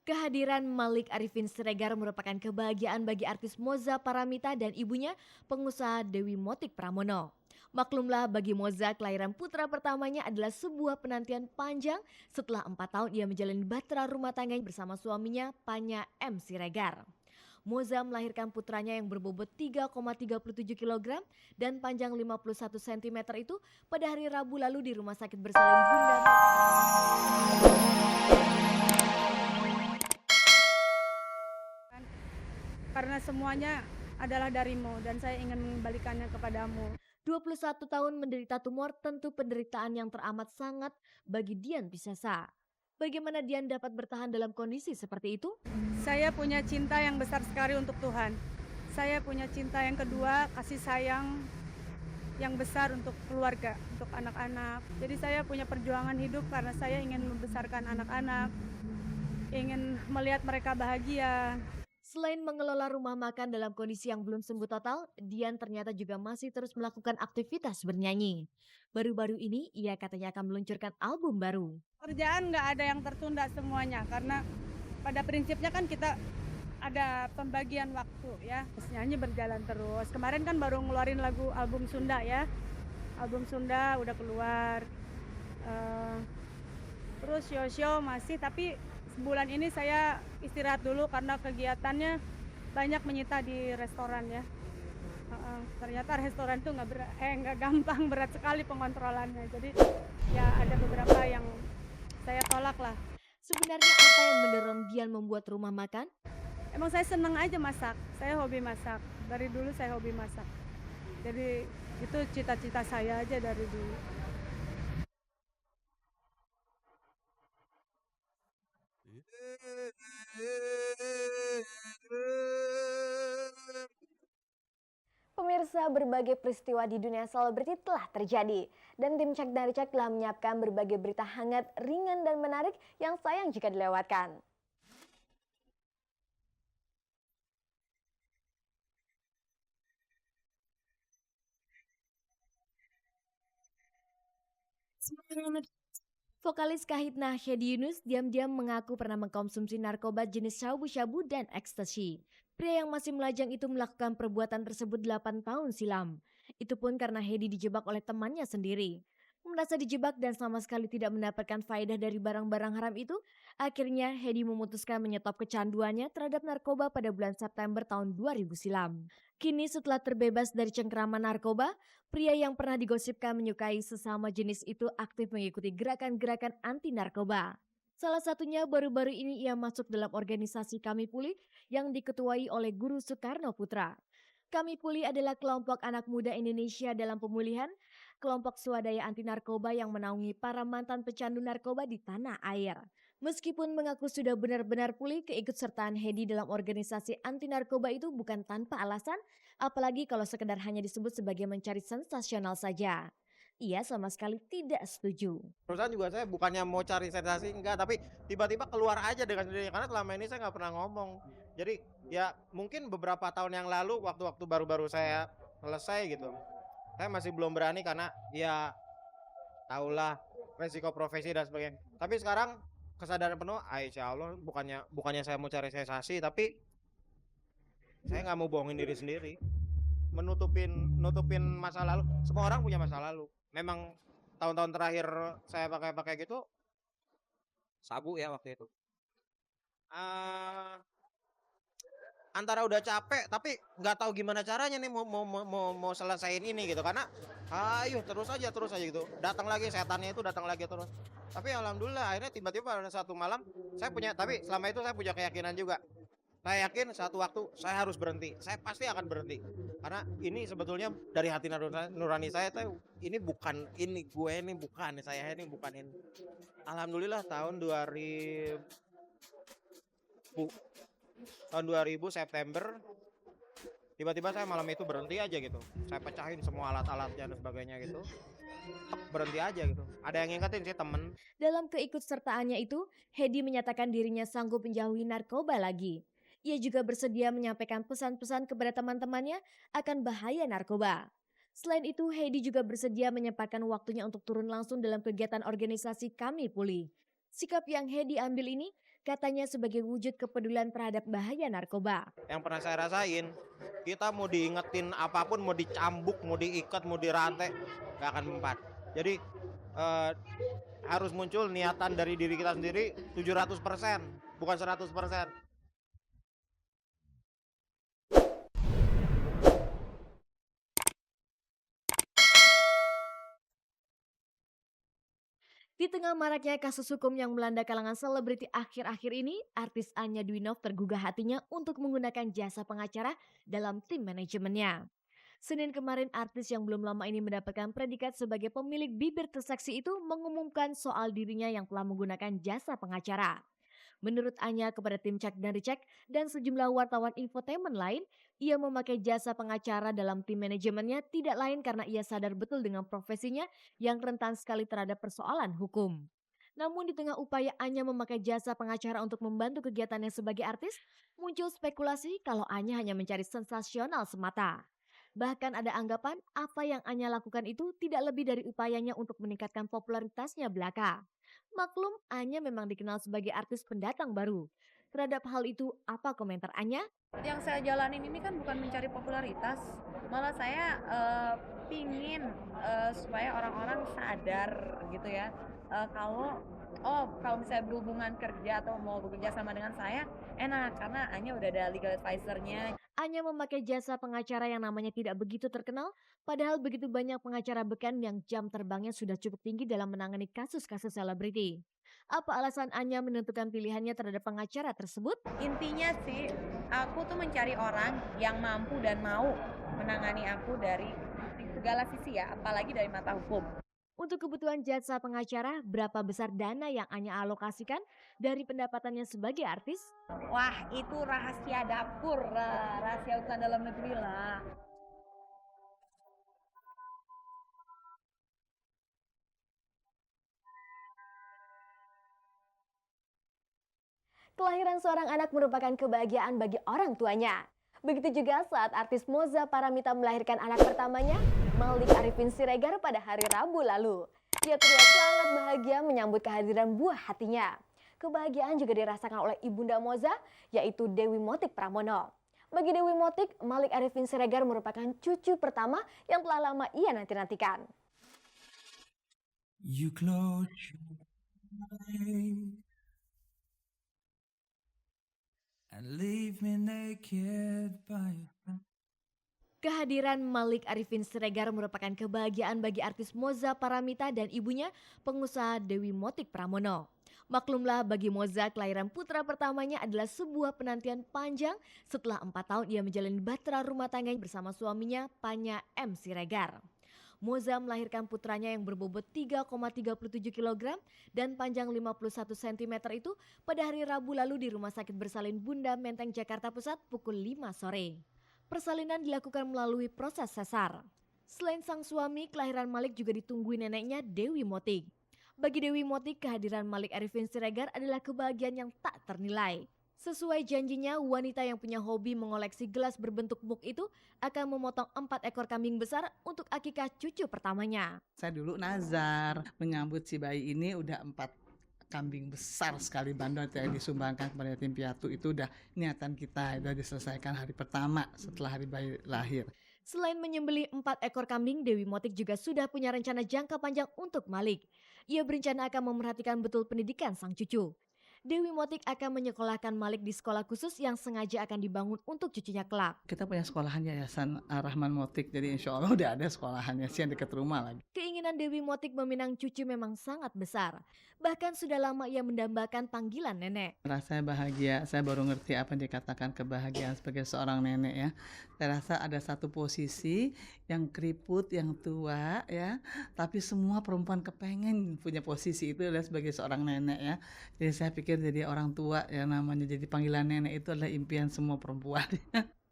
Kehadiran Malik Arifin Siregar merupakan kebahagiaan bagi artis Moza Paramita dan ibunya, pengusaha Dewi Motik Pramono. Maklumlah bagi Moza, kelahiran putra pertamanya adalah sebuah penantian panjang setelah 4 tahun ia menjalani bahtera rumah tangganya bersama suaminya, Panya M. Siregar. Moza melahirkan putranya yang berbobot 3,37 kg dan panjang 51 cm itu pada hari Rabu lalu di Rumah Sakit Bersalin Bunda. Karena semuanya adalah darimu dan saya ingin mengembalikannya kepadamu. 21 tahun menderita tumor tentu penderitaan yang teramat sangat bagi Dian Piscesa. Bagaimana Dian dapat bertahan dalam kondisi seperti itu? Saya punya cinta yang besar sekali untuk Tuhan. Saya punya cinta yang kedua, kasih sayang yang besar untuk keluarga, untuk anak-anak. Jadi saya punya perjuangan hidup karena saya ingin membesarkan anak-anak, ingin melihat mereka bahagia. Selain mengelola rumah makan dalam kondisi yang belum sembuh total, Dian ternyata juga masih terus melakukan aktivitas bernyanyi. Baru-baru ini ia katanya akan meluncurkan album baru. Kerjaan nggak ada yang tertunda semuanya karena pada prinsipnya kan kita ada pembagian waktu ya. Nyanyi berjalan terus. Kemarin kan baru ngeluarin lagu album Sunda ya. Album Sunda udah keluar. Eh, Terus show-show masih, tapi sebulan ini saya istirahat dulu karena kegiatannya banyak menyita di restoran ya. Ternyata restoran tuh nggak gampang, berat sekali pengontrolannya. Jadi ya ada beberapa yang saya tolak lah. Sebenarnya apa yang mendorong Dian membuat rumah makan? Emang saya senang aja masak, saya hobi masak. Dari dulu saya hobi masak. Jadi itu cita-cita saya aja dari dulu. Pemirsa, berbagai peristiwa di dunia selebriti telah terjadi. Dan tim Cek dari Cek telah menyiapkan berbagai berita hangat, ringan, dan menarik yang sayang jika dilewatkan. Vokalis Kahitna Hedi Yunus diam-diam mengaku pernah mengkonsumsi narkoba jenis syabu-syabu dan ekstasi. Pria yang masih melajang itu melakukan perbuatan tersebut 8 tahun silam. Itu pun karena Hedi dijebak oleh temannya sendiri. Merasa dijebak dan sama sekali tidak mendapatkan faedah dari barang-barang haram itu, akhirnya Hedi memutuskan menyetop kecanduannya terhadap narkoba pada bulan September tahun 2000 silam. Kini setelah terbebas dari cengkeraman narkoba, pria yang pernah digosipkan menyukai sesama jenis itu aktif mengikuti gerakan-gerakan anti narkoba. Salah satunya baru-baru ini ia masuk dalam organisasi Kami Pulih yang diketuai oleh Guru Soekarno Putra. Kami Pulih adalah kelompok anak muda Indonesia dalam pemulihan, kelompok swadaya anti narkoba yang menaungi para mantan pecandu narkoba di tanah air. Meskipun mengaku sudah benar-benar pulih, keikutsertaan Hedi dalam organisasi anti narkoba itu bukan tanpa alasan, apalagi kalau sekedar hanya disebut sebagai mencari sensasional saja. Ia sama sekali tidak setuju. Perusahaan juga saya bukannya mau cari sensasi enggak, tapi tiba-tiba keluar aja dengan sendirinya karena selama ini saya nggak pernah ngomong. Jadi ya mungkin beberapa tahun yang lalu waktu-waktu baru-baru saya selesai gitu, saya masih belum berani karena ya tahulah resiko profesi dan sebagainya. Tapi sekarang kesadaran penuh, insya Allah bukannya saya mau cari sensasi, tapi saya nggak mau bohongin diri sendiri, nutupin masa lalu. Semua orang punya masa lalu. Memang tahun-tahun terakhir saya pakai gitu sabu ya waktu itu. Antara udah capek tapi nggak tahu gimana caranya nih mau selesaiin ini gitu karena ayo terus aja gitu. Datang lagi setannya itu datang lagi terus. Tapi alhamdulillah akhirnya tiba-tiba pada satu malam tapi selama itu saya punya keyakinan juga. Saya yakin satu waktu saya harus berhenti. Saya pasti akan berhenti. Karena ini sebetulnya dari hati nurani saya tuh ini bukan ini gue ini bukan saya ini bukan ini. Alhamdulillah tahun 2000 September tiba-tiba saya malam itu berhenti aja gitu. Saya pecahin semua alat-alatnya dan sebagainya gitu. Berhenti aja gitu. Ada yang ngingetin sih temen. Dalam keikutsertaannya itu, Hedi menyatakan dirinya sanggup menjauhi narkoba lagi. Ia juga bersedia menyampaikan pesan-pesan kepada teman-temannya akan bahaya narkoba. Selain itu, Hedi juga bersedia menyempatkan waktunya untuk turun langsung dalam kegiatan organisasi Kami Pulih. Sikap yang Hedi ambil ini katanya sebagai wujud kepedulian terhadap bahaya narkoba. Yang pernah saya rasain, kita mau diingetin apapun, mau dicambuk, mau diikat, mau dirantai, nggak akan mempan. Jadi harus muncul niatan dari diri kita sendiri 700%, bukan 100%. Di tengah maraknya kasus hukum yang melanda kalangan selebriti akhir-akhir ini, artis Anya Dwinov tergugah hatinya untuk menggunakan jasa pengacara dalam tim manajemennya. Senin kemarin, artis yang belum lama ini mendapatkan predikat sebagai pemilik bibir terseksi itu mengumumkan soal dirinya yang telah menggunakan jasa pengacara. Menurut Anya kepada tim Cek dan Dicek dan sejumlah wartawan infotainment lain, ia memakai jasa pengacara dalam tim manajemennya tidak lain karena ia sadar betul dengan profesinya yang rentan sekali terhadap persoalan hukum. Namun di tengah upaya Anya memakai jasa pengacara untuk membantu kegiatannya sebagai artis, muncul spekulasi kalau Anya hanya mencari sensasional semata. Bahkan ada anggapan apa yang Anya lakukan itu tidak lebih dari upayanya untuk meningkatkan popularitasnya belaka. Maklum, Anya memang dikenal sebagai artis pendatang baru. Terhadap hal itu, apa komentar Anya? Yang saya jalanin ini kan bukan mencari popularitas, malah saya pingin supaya orang-orang sadar gitu ya, kalau misalnya berhubungan kerja atau mau bekerja sama dengan saya enak karena Anya udah ada legal advisor-nya. Anya memakai jasa pengacara yang namanya tidak begitu terkenal, padahal begitu banyak pengacara beken yang jam terbangnya sudah cukup tinggi dalam menangani kasus-kasus selebriti. Apa alasan Anya menentukan pilihannya terhadap pengacara tersebut? Intinya sih aku tuh mencari orang yang mampu dan mau menangani aku dari segala sisi ya, apalagi dari mata hukum. Untuk kebutuhan jasa pengacara, berapa besar dana yang Anya alokasikan dari pendapatannya sebagai artis? Wah, itu rahasia dapur, rahasia urusan dalam negeri lah. Kelahiran seorang anak merupakan kebahagiaan bagi orang tuanya. Begitu juga saat artis Moza Paramita melahirkan anak pertamanya, Malik Arifin Siregar pada hari Rabu lalu. Ia terlihat sangat bahagia menyambut kehadiran buah hatinya. Kebahagiaan juga dirasakan oleh ibunda Moza, yaitu Dewi Motik Pramono. Bagi Dewi Motik, Malik Arifin Siregar merupakan cucu pertama yang telah lama ia nanti-nantikan. You close your eyes and leave me naked by your side. Kehadiran Malik Arifin Siregar merupakan kebahagiaan bagi artis Moza Paramita dan ibunya, pengusaha Dewi Motik Pramono. Maklumlah bagi Moza, kelahiran putra pertamanya adalah sebuah penantian panjang setelah 4 tahun ia menjalani bahtera rumah tangga bersama suaminya, Panya M. Siregar. Moza melahirkan putranya yang berbobot 3,37 kg dan panjang 51 cm itu pada hari Rabu lalu di Rumah Sakit Bersalin Bunda Menteng, Jakarta Pusat pukul 5 sore. Persalinan dilakukan melalui proses sesar. Selain sang suami, kelahiran Malik juga ditungguin neneknya Dewi Motik. Bagi Dewi Motik, kehadiran Malik Arifin Siregar adalah kebahagiaan yang tak ternilai. Sesuai janjinya, wanita yang punya hobi mengoleksi gelas berbentuk mug itu akan memotong 4 ekor kambing besar untuk akikah cucu pertamanya. Saya dulu nazar menyambut si bayi ini udah 4 kambing besar sekali bandot yang disumbangkan kepada yatim piatu. Itu udah niatan kita, udah diselesaikan hari pertama setelah hari bayi lahir. Selain menyembelih 4 ekor kambing, Dewi Motik juga sudah punya rencana jangka panjang untuk Malik. Ia berencana akan memerhatikan betul pendidikan sang cucu. Dewi Motik akan menyekolahkan Malik di sekolah khusus yang sengaja akan dibangun untuk cucunya kelak. Kita punya sekolahan Yayasan Rahman Motik, jadi insya Allah udah ada sekolahannya sih yang dekat rumah lagi. Keinginan Dewi Motik meminang cucu memang sangat besar. Bahkan sudah lama ia mendambakan panggilan nenek. Rasanya bahagia, saya baru ngerti apa yang dikatakan kebahagiaan sebagai seorang nenek ya. Saya rasa ada satu posisi yang keriput, yang tua ya, tapi semua perempuan kepengen punya posisi itu adalah sebagai seorang nenek ya. Jadi saya pikir jadi orang tua ya, namanya jadi panggilan nenek itu adalah impian semua perempuan.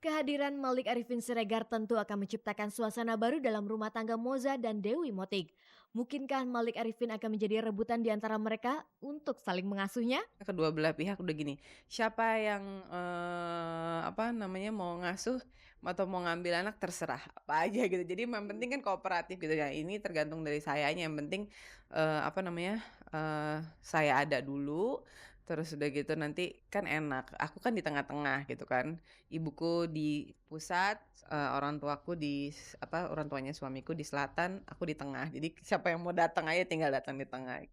Kehadiran Malik Arifin Siregar tentu akan menciptakan suasana baru dalam rumah tangga Moza dan Dewi Motik. Mungkinkah Malik Arifin akan menjadi rebutan di antara mereka untuk saling mengasuhnya? Kedua belah pihak udah gini, siapa yang mau ngasuh atau mau ngambil anak terserah apa aja gitu. Jadi yang penting kan kooperatif gitu ya. Ini tergantung dari sayanya. Yang penting saya ada dulu. Terus udah gitu nanti kan enak, aku kan di tengah-tengah gitu kan. Ibuku di pusat, orang tuaku orang tuanya suamiku di selatan, aku di tengah. Jadi siapa yang mau datang aja tinggal datang di tengah.